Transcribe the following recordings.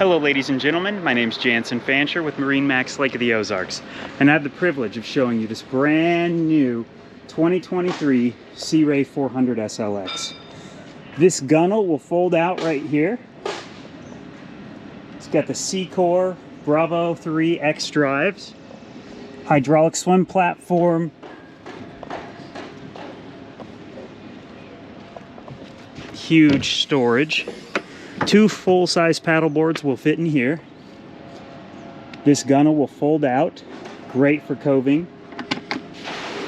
Hello ladies and gentlemen, my name is Jansen Fancher with MarineMax Lake of the Ozarks, and I have the privilege of showing you this brand new 2023 Sea Ray 400 SLX. This gunnel will fold out right here. It's got the Secor Bravo 3 X drives, hydraulic swim platform, huge storage. 2 full-size paddle boards will fit in here. This gunnel will fold out, great for coving.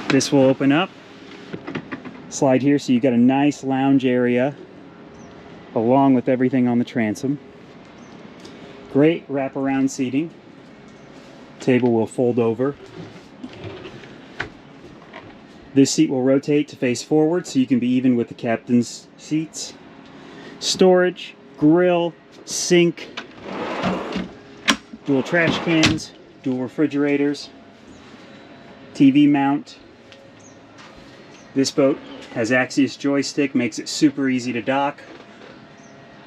This will open up, slide here, so you got a nice lounge area along with everything on the transom. Great wraparound seating. Table will fold over. This seat will rotate to face forward so you can be even with the captain's seats. Storage, grill, sink, dual trash cans, dual refrigerators, TV mount. This boat has Axios joystick, makes it super easy to dock.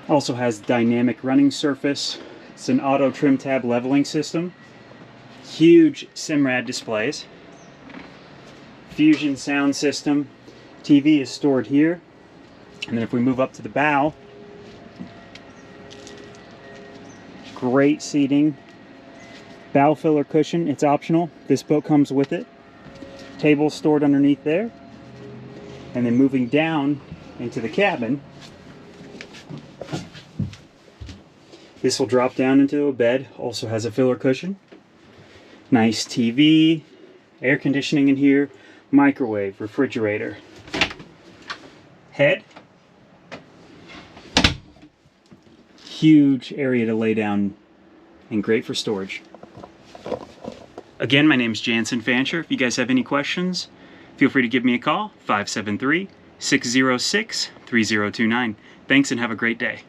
Also has dynamic running surface. It's an auto trim tab leveling system. Huge Simrad displays. Fusion sound system. TV is stored here. And then if we move up to the bow, great seating. Bow filler cushion, it's optional. This boat comes with it. Table stored underneath there. And then moving down into the cabin, this will drop down into a bed. Also has a filler cushion. Nice TV, air conditioning in here, microwave, refrigerator. Head. Huge area to lay down and great for storage. Again, my name is Jansen Fancher. If you guys have any questions, feel free to give me a call, 573-606-3029. Thanks and have a great day.